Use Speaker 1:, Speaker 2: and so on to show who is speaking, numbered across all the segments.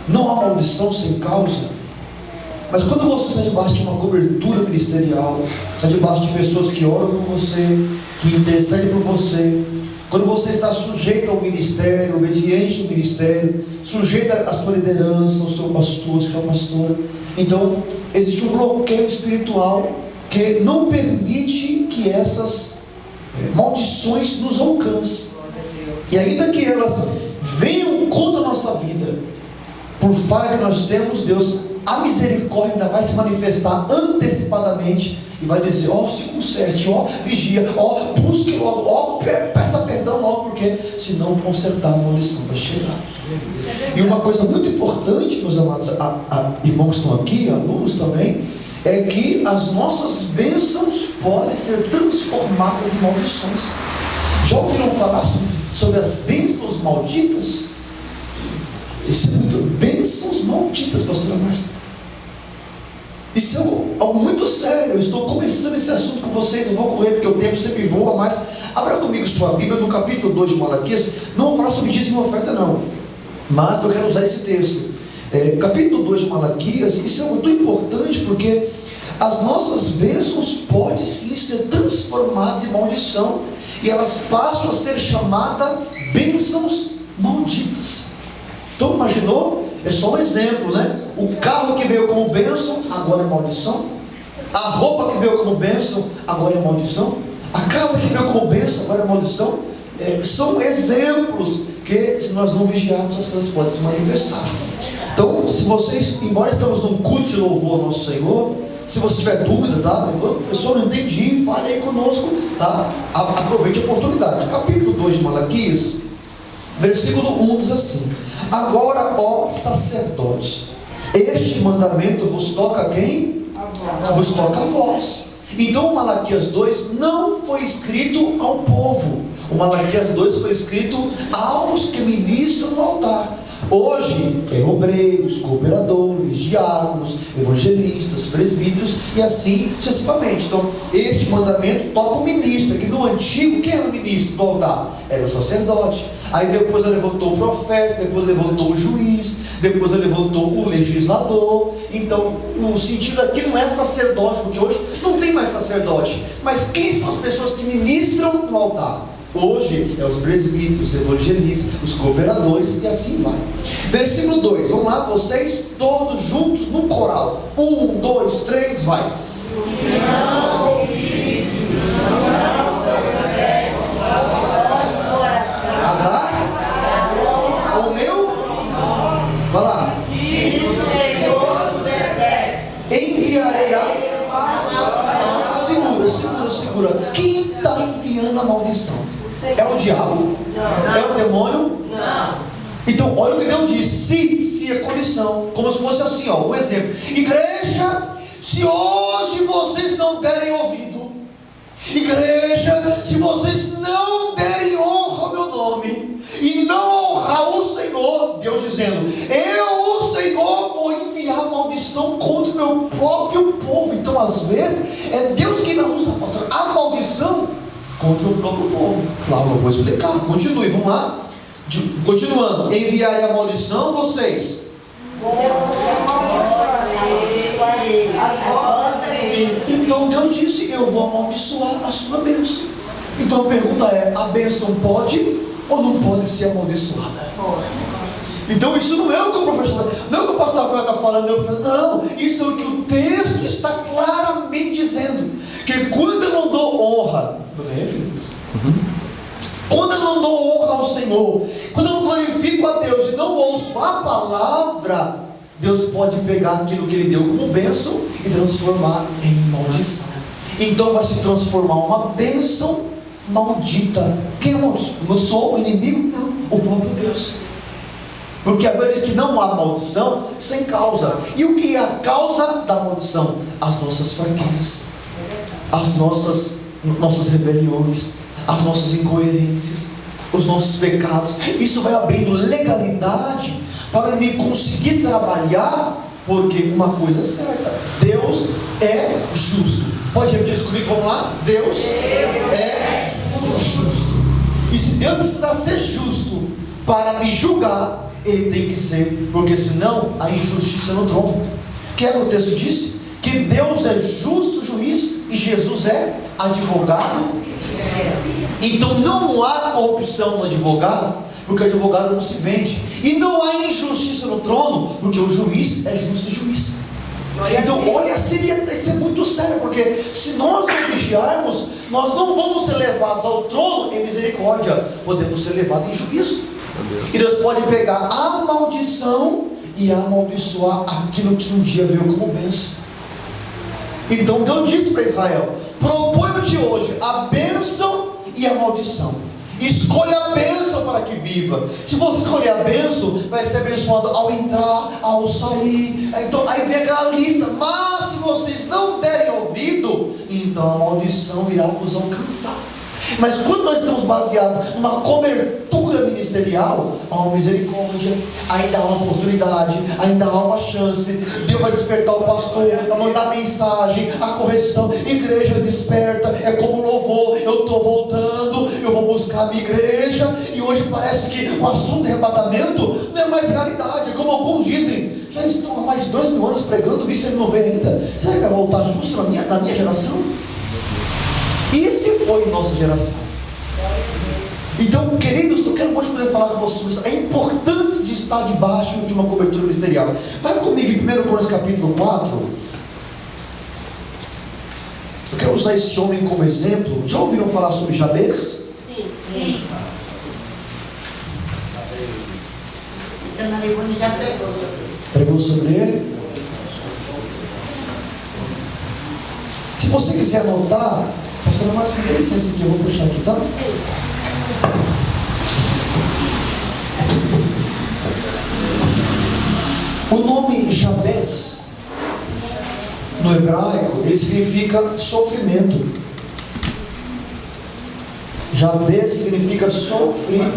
Speaker 1: Não há maldição sem causa. Mas quando você está debaixo de uma cobertura ministerial, está debaixo de pessoas que oram por você, que intercedem por você, quando você está sujeito ao ministério, obediente ao ministério, sujeito à sua liderança, ao seu pastor, à sua pastora, então existe um bloqueio espiritual que não permite que essas maldições nos alcancem. E ainda que elas venham contra a nossa vida, por falha que nós temos, Deus, a misericórdia ainda vai se manifestar antecipadamente e vai dizer: ó, se conserte, ó, vigia, ó, busque logo, ó, peça perdão logo, porque senão consertar a maldição vai chegar. E uma coisa muito importante, meus amados irmãos que estão aqui, alunos também, é que as nossas bênçãos podem ser transformadas em maldições. Já ouviram falar sobre as bênçãos malditas? Isso é muito. Bênçãos malditas, pastora Márcia. Isso é algo muito sério. Eu estou começando esse assunto com vocês. Eu vou correr porque o tempo sempre voa, mas abra comigo sua Bíblia no capítulo 2 de Malaquias. Não vou falar sobre dízimo e oferta não, mas eu quero usar esse texto. Capítulo 2 de Malaquias. Isso é muito importante porque as nossas bênçãos podem sim ser transformadas em maldição, e elas passam a ser chamadas bênçãos malditas. Então imaginou? É só um exemplo, né? O carro que veio como bênção, agora é maldição. A roupa que veio como bênção, agora é maldição. A casa que veio como bênção, agora é maldição. São exemplos que, se nós não vigiarmos, as coisas podem se manifestar. Então, se vocês, embora estamos num culto de louvor ao nosso Senhor, se você tiver dúvida, tá? Professor, não entendi, fale aí conosco, tá? Aproveite a oportunidade. Capítulo 2 de Malaquias, versículo 1 diz assim: agora, ó sacerdotes, este mandamento vos toca a quem? Vos toca a vós. Então o Malaquias 2 não foi escrito ao povo. O Malaquias 2 foi escrito aos que ministram no altar. Hoje é obreiros, cooperadores, diáconos, evangelistas, presbíteros e assim sucessivamente. Então este mandamento toca o ministro. Aqui no antigo, quem era o ministro do altar? Era o sacerdote. Aí depois ele levantou o profeta, depois ele levantou o juiz, depois ele levantou o legislador. Então o sentido aqui não é sacerdote, porque hoje não tem mais sacerdote. Mas quem são as pessoas que ministram no altar? Hoje é os presbíteros, os evangelistas, os cooperadores e assim vai. Versículo 2, vamos lá, vocês todos juntos no coral. 1, 2, 3, vai. Adar? O meu? Vai lá. Enviarei a... Segura. Quem está enviando a maldição? É o diabo? É o demônio? Não. Então olha o que Deus diz. Se é condição. Como se fosse assim, ó, um exemplo. Igreja, se hoje vocês não derem ouvido, igreja, se vocês não derem honra ao meu nome e não honrar o Senhor, Deus dizendo: eu, o Senhor, vou enviar maldição contra o meu próprio povo. Então às vezes é Deus quem não usa a maldição contra o próprio povo. Claro, eu vou explicar, continue, vamos lá. Continuando, enviarei a maldição, vocês. Então Deus disse: eu vou amaldiçoar a sua bênção. Então a pergunta é: a bênção pode ou não pode ser amaldiçoada? Então isso não é o que o professor, não é o que o pastor Rafael está falando, não, isso é o que o texto está claramente dizendo, que quando eu não dou honra, não é, filho? Quando eu não dou honra ao Senhor, quando eu não glorifico a Deus e não ouço a palavra, Deus pode pegar aquilo que Ele deu como bênção e transformar em maldição. Então vai se transformar uma bênção maldita. Quem amaldiçoou? O inimigo? Não, o próprio Deus. Porque a Bíblia diz que não há maldição sem causa. E o que é a causa da maldição? As nossas fraquezas, as nossas rebeliões, as nossas incoerências, os nossos pecados. Isso vai abrindo legalidade para me conseguir trabalhar, porque uma coisa é certa: Deus é justo. Pode repetir isso comigo? Vamos lá? Deus é justo. E se Deus precisar ser justo para me julgar, ele tem que ser, porque senão há injustiça no trono. O que é que o texto disse? Que Deus é justo juiz e Jesus é advogado. Então não há corrupção no advogado, porque o advogado não se vende. E não há injustiça no trono, porque o juiz é justo juiz. Então olha, isso é muito sério, porque se nós não vigiarmos, nós não vamos ser levados ao trono em misericórdia, podemos ser levados em juízo. E Deus pode pegar a maldição e amaldiçoar aquilo que um dia veio como bênção. Então Deus disse para Israel: proponho-te hoje a bênção e a maldição. Escolha a bênção para que viva. Se você escolher a bênção, vai ser abençoado ao entrar, ao sair. Então aí vem aquela lista. Mas se vocês não derem ouvido, então a maldição irá vos alcançar. Mas quando nós estamos baseados numa cobertura ministerial, há uma misericórdia, ainda há uma oportunidade, ainda há uma chance. Deus vai despertar o pastor, vai mandar mensagem, a correção. Igreja desperta, é como louvor. Eu estou voltando, eu vou buscar a minha igreja. E hoje parece que o assunto de arrebatamento não é mais realidade, como alguns dizem. Já estão há mais de 2.000 anos pregando isso e ele não vê ainda. Será que vai voltar justo na minha geração? E se foi nossa geração? Então, queridos, eu quero hoje poder falar com vocês a importância de estar debaixo de uma cobertura ministerial. Vai comigo em 1 Coríntios capítulo 4. Eu quero usar esse homem como exemplo. Já ouviram falar sobre Jabez?
Speaker 2: Sim. Então, na Livônia já pregou.
Speaker 1: Pregou sobre ele? Se você quiser anotar, pastor Márcio, me dê licença aqui, eu vou puxar aqui, tá? O nome Jabez, no hebraico, ele significa sofrimento. Jabez significa sofrer.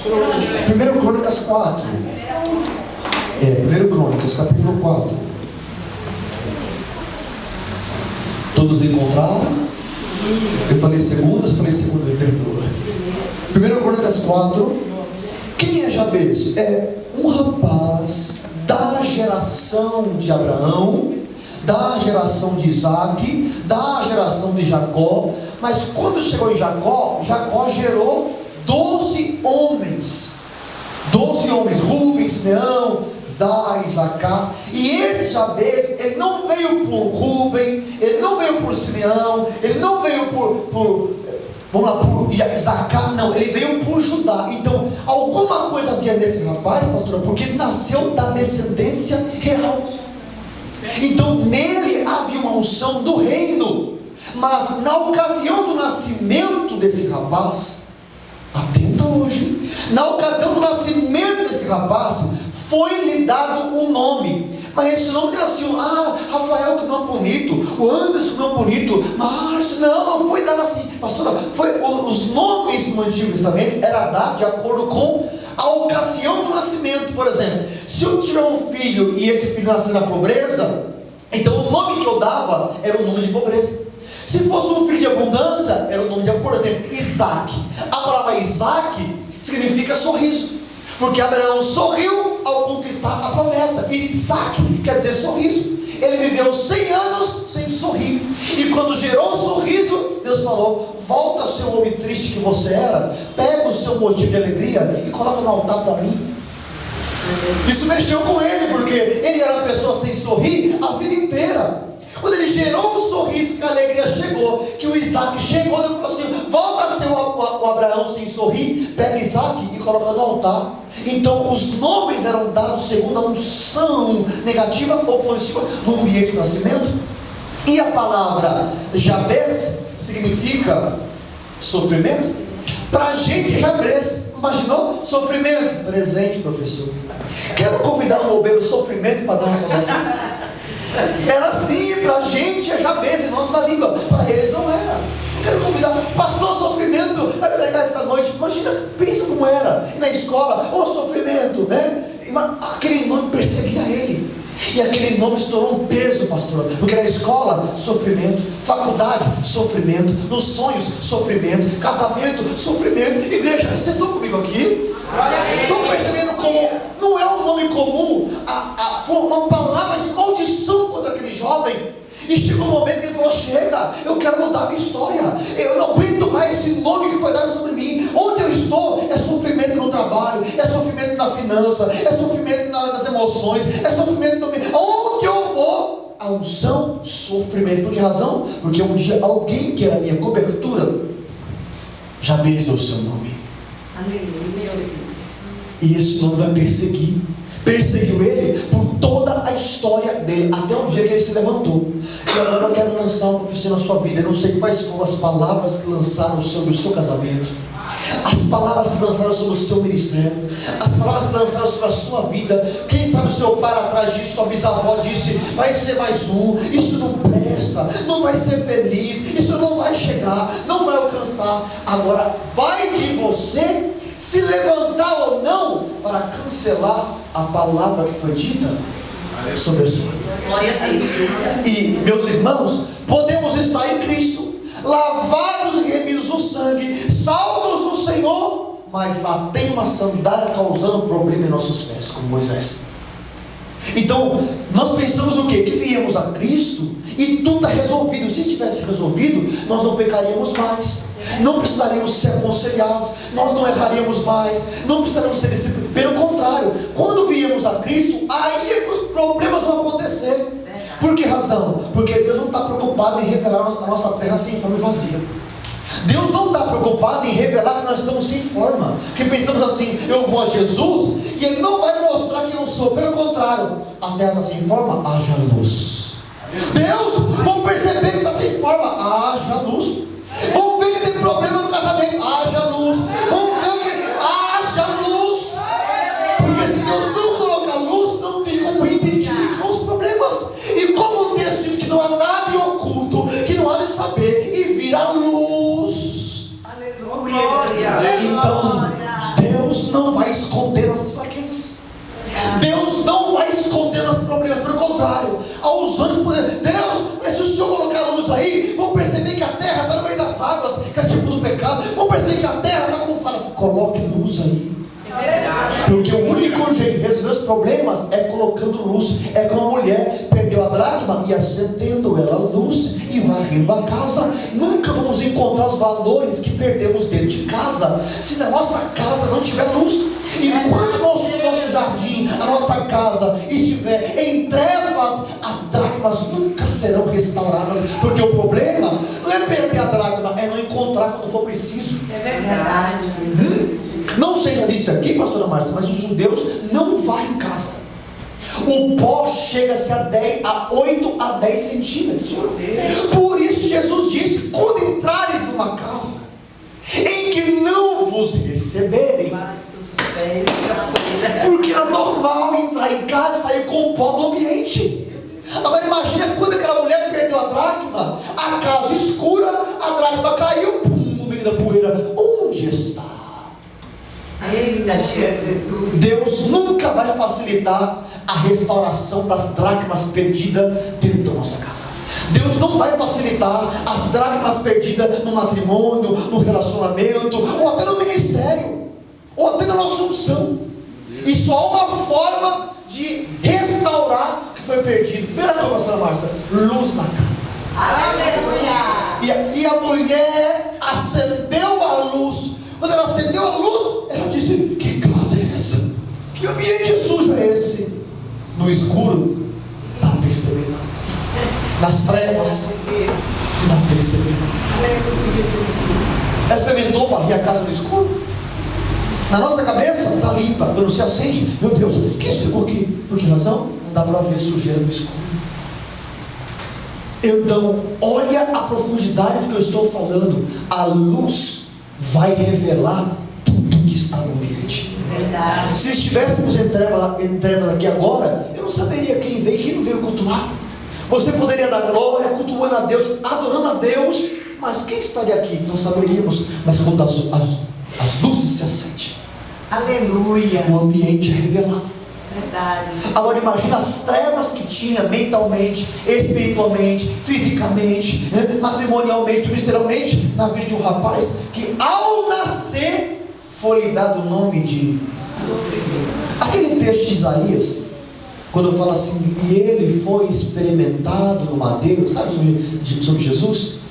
Speaker 1: 1 Crônicas 4. 1 Crônicas, capítulo 4. Todos encontraram? Eu falei segunda, você falei segunda, me perdoa. 1 Crônicas 4. Quem é Jabez? É um rapaz da geração de Abraão, da geração de Isaac, da geração de Jacó. Mas quando chegou em Jacó, Jacó gerou 12 homens. 12 homens, Rubem, Simeão, Judá, Isacar. E esse Jabez, ele não veio por Rubem, ele não veio por Simeão, ele não veio por Isacar, não, ele veio por Judá. Então, alguma coisa havia nesse rapaz, pastora, porque ele nasceu da descendência real. Então, nele havia uma unção do reino. Mas na ocasião do nascimento desse rapaz, atenta hoje, na ocasião do nascimento desse rapaz, foi-lhe dado um nome. Mas esse nome não é assim, Rafael, que nome bonito, o Anderson, que nome bonito, Márcio, não foi dado assim, pastora. Os nomes no Antigo Testamento era dado de acordo com a ocasião do nascimento. Por exemplo, se eu tiver um filho e esse filho nascer na pobreza, então o nome que eu dava era o nome de pobreza. Se fosse um filho de abundância, era o nome de, por exemplo, Isaac. A palavra Isaac significa sorriso, porque Abraão sorriu ao conquistar a promessa. E Isaac quer dizer sorriso. Ele viveu 100 anos sem sorrir. E quando gerou o sorriso, Deus falou: volta ao seu homem triste que você era, pega o seu motivo de alegria e coloca no altar para mim. Isso mexeu com ele, porque ele era uma pessoa sem sorrir a vida inteira. Quando ele gerou um sorriso, que a alegria chegou, que o Isaac chegou, ele falou assim: volta a ser o Abraão sem sorrir, pega Isaac e coloca no altar. Então os nomes eram dados segundo a unção negativa ou positiva do ambiente do nascimento. E a palavra Jabez significa sofrimento. Para a gente, Jabez, imaginou? Sofrimento, presente, professor. Quero convidar um bobeiro sofrimento para dar uma salvação. Era assim, para a gente é Jabez em nossa língua, para eles não era. Eu quero convidar, pastor sofrimento, vai pregar essa noite. Imagina, pensa como era. E na escola, sofrimento, né? Aquele nome perseguia ele. E aquele nome se tornou um peso, pastor, porque na escola, sofrimento, faculdade, sofrimento, nos sonhos, sofrimento, casamento, sofrimento. Igreja, vocês estão comigo aqui? Estão percebendo como não é um nome comum? Foi uma palavra de maldição contra aquele jovem. E chegou um momento que ele falou: chega, eu quero mudar a minha história, eu não aguento mais esse nome que foi dado sobre mim. Onde eu estou é sofrimento no trabalho, é sofrimento na finança, é sofrimento nas emoções, é sofrimento no... Onde eu vou, a unção, sofrimento. Por que razão? Porque um dia alguém que era a minha cobertura já beza o seu nome. E esse nome vai perseguir. Perseguiu ele por toda a história dele, até o dia que ele se levantou. E agora eu quero lançar uma profecia na sua vida. Eu não sei quais foram as palavras que lançaram sobre o seu casamento, as palavras que lançaram sobre o seu ministério, as palavras que lançaram sobre a sua vida. Quem sabe o seu pai atrás disso, sua bisavó disse: vai ser mais um, isso não presta, não vai ser feliz, isso não vai chegar, não vai alcançar. Agora vai de você se levantar ou não para cancelar a palavra que foi dita sobre a sua vida.
Speaker 2: Glória a Deus.
Speaker 1: E, meus irmãos, podemos estar em Cristo, lavados e remidos no sangue, salvos no Senhor, mas lá tem uma sandália causando problema em nossos pés, como Moisés. Então, nós pensamos o quê? Que viemos a Cristo e tudo está resolvido. Se estivesse resolvido, nós não pecaríamos mais, não precisaríamos ser aconselhados, nós não erraríamos mais, não precisaríamos ser disciplinados. Pelo contrário, quando viemos a Cristo, aí é que os problemas vão acontecer. Por que razão? Porque Deus não está preocupado em revelar a nossa terra sem forma e vazia. Deus não está preocupado em revelar que nós estamos sem forma. Porque pensamos assim: eu vou a Jesus e Ele não vai mostrar quem eu sou. Pelo contrário, a terra está sem forma, haja luz. Deus, vamos perceber que está sem forma, haja luz. Vamos ver que tem problema no casamento, haja luz. Vamos ver que haja luz. Porque se Deus não colocar luz, não tem como identificar os problemas. E como o texto diz que não há nada em oculto, que não há de saber, e vir a luz. Então, Deus não vai esconder nossas fraquezas. Deus não vai esconder nossos problemas. Pelo contrário, aos anjos poder. Deus, se o Senhor colocar a luz aí, vão perceber que a terra está no meio das águas, que é tipo do pecado. Vão perceber que a terra está como fala. Coloque luz aí. Porque o único jeito de resolver os problemas é colocando luz. É como a mulher perdeu a dracma e acendendo ela a luz e varrendo a casa. Nunca vamos encontrar os valores que perdemos dentro de casa se na nossa casa não tiver luz. Enquanto nosso jardim, a nossa casa estiver em trevas, as dracmas nunca serão restauradas. Porque o problema não é perder a dracma, é não encontrar quando for preciso.
Speaker 2: É verdade.
Speaker 1: Não sei, já disse aqui, pastora Márcia, mas os judeus não varrem casa. O pó chega-se a 8 a 10 centímetros. Por isso Jesus disse: quando entrares numa casa em que não vos receberem, porque é normal entrar em casa e sair com o pó do ambiente. Agora imagina quando aquela mulher perdeu a dracma, a casa escura, a dracma caiu, pum, no meio da poeira. Onde está? Deus nunca vai facilitar a restauração das dracmas perdidas dentro da nossa casa. Deus não vai facilitar as dracmas perdidas no matrimônio, no relacionamento, ou até no ministério, ou até na nossa unção. E só há uma forma de restaurar o que foi perdido. Primeira coisa, pastora Márcia: luz na casa.
Speaker 2: Aleluia!
Speaker 1: E a mulher acendeu a luz. Quando ela acendeu a luz, ela disse: que casa é essa? Que ambiente sujo é esse? No escuro, não dá para perceber não. Nas trevas, não dá para perceber não. Ela experimentou varrer a casa no escuro? Na nossa cabeça está limpa, quando se acende, meu Deus, que isso ficou aqui? Por que razão? Não dá para ver sujeira no escuro. Então, olha a profundidade do que eu estou falando. A luz vai revelar tudo que está no ambiente.
Speaker 2: Verdade.
Speaker 1: Se estivéssemos em trevas aqui agora, eu não saberia quem veio e quem não veio cultuar. Você poderia dar glória, cultuando a Deus, adorando a Deus, mas quem estaria aqui? Não saberíamos. Mas quando as luzes se acendem,
Speaker 2: Aleluia.
Speaker 1: o ambiente é revelado.
Speaker 2: Verdade.
Speaker 1: Agora imagina as trevas que tinha mentalmente, espiritualmente, fisicamente, matrimonialmente, ministerialmente, na vida de um rapaz que ao nascer foi lhe dado o nome de... Aquele texto de Isaías, quando fala assim, e ele foi experimentado no madeiro, sabe sobre Jesus?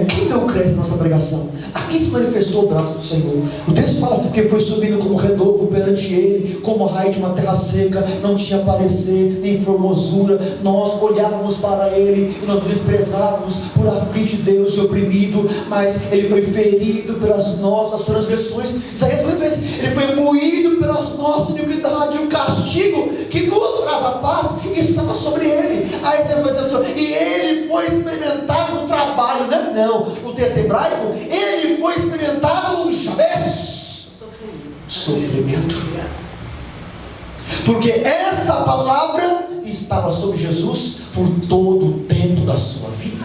Speaker 1: Quem deu crédito na nossa pregação? Aqui se manifestou o braço do Senhor. O texto fala que foi subindo como renovo perante ele, como raio de uma terra seca, não tinha parecer, nem formosura. Nós olhávamos para ele e nós o desprezávamos por aflito de Deus e oprimido, mas ele foi ferido pelas nossas transgressões. Isaías 53, ele foi moído pelas nossas iniquidades, e o castigo que nos traz a paz estava sobre ele. Aí você vai dizer assim, e ele foi experimentado no trabalho, né? Não, no texto hebraico, ele foi experimentado Jabez, sofrimento, porque essa palavra estava sobre Jesus por todo o tempo da sua vida.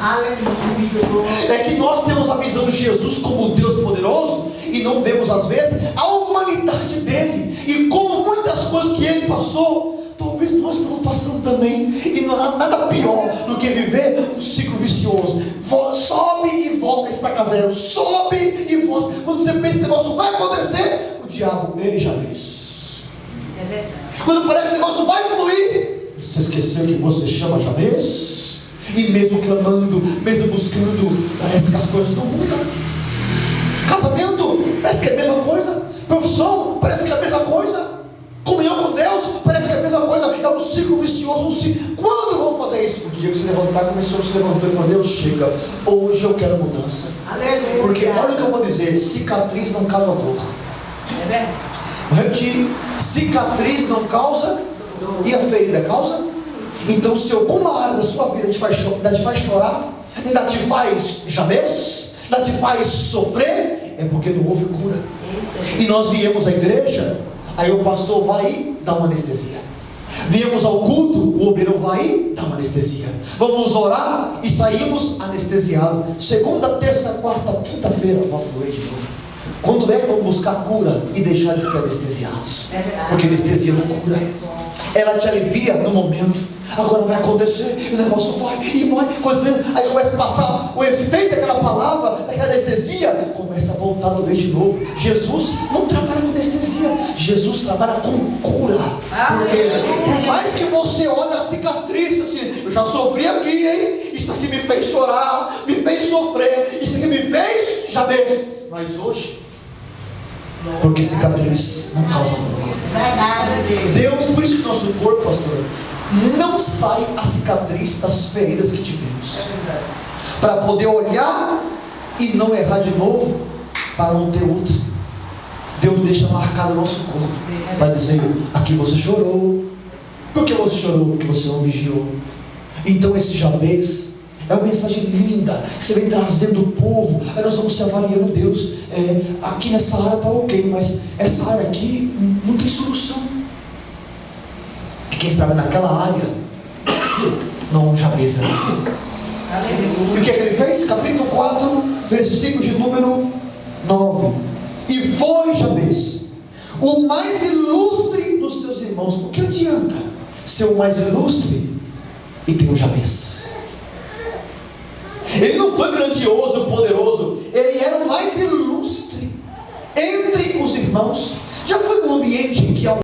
Speaker 1: É que nós temos a visão de Jesus como Deus poderoso e não vemos às vezes a humanidade dele e como muitas coisas que ele passou. Talvez nós estamos passando também, e não há nada pior do que viver um ciclo vicioso. Sobe e volta, estaca zero, sobe e volta. Quando você pensa que o negócio vai acontecer, o diabo, Jabez.
Speaker 2: É verdade.
Speaker 1: Quando parece que o negócio vai fluir, você esqueceu que você chama Jabez, e mesmo clamando, mesmo buscando, parece que as coisas não mudam. Casamento, parece que é a mesma coisa. Profissão, parece que é a mesma coisa. Comunhão com Deus, parece que é a mesma coisa. É um ciclo vicioso, um ciclo. Quando vamos fazer isso? O dia que se levantar, começou a se levantar e falou, Deus, chega, hoje eu quero mudança.
Speaker 2: Aleluia.
Speaker 1: Porque olha o que eu vou dizer, cicatriz não causa dor.
Speaker 2: É verdade.
Speaker 1: Vou repetir, cicatriz não causa, e a ferida causa? Então se alguma área da sua vida ainda te faz chorar, ainda te faz Jabez, ainda te faz sofrer, é porque não houve cura. E nós viemos à igreja, aí o pastor vai e dá uma anestesia. Viemos ao culto, o obreiro vai e dá uma anestesia. Vamos orar e saímos anestesiados. Segunda, terça, quarta, quinta-feira, volta a doer de novo. Quando é que vamos buscar cura e deixar de ser anestesiados? Porque anestesia não cura. Ela te alivia no momento. Agora vai acontecer, e o negócio vai e vai. Aí começa a passar o efeito daquela palavra, daquela anestesia, começa a voltar a doer de novo. Jesus não trabalha com anestesia, Jesus trabalha com cura. Porque por mais que você olhe a cicatriz assim, eu já sofri aqui, hein? Isso aqui me fez chorar, me fez sofrer, isso aqui me fez Jabez. Mas hoje, porque cicatriz não causa dor. Deus, por isso que nosso corpo, pastor, não sai a cicatriz das feridas que tivemos, para poder olhar e não errar de novo, para não ter outra. Deus deixa marcado o nosso corpo, vai dizer, aqui você chorou. Por que você chorou? Porque você não vigiou. Então esse Jabez é uma mensagem linda que você vem trazendo o povo. Aí nós vamos se avaliando, Deus, aqui nessa área está ok, mas essa área aqui não tem solução. E quem sabe naquela área não Jabez é. E o que é que ele fez? Capítulo 4, versículo de número 9. E foi Jabez o mais ilustre dos seus irmãos. O que adianta ser o mais ilustre e ter um Jabez? Ele não foi grandioso, poderoso, ele era o mais ilustre entre os irmãos. Já foi num ambiente em que há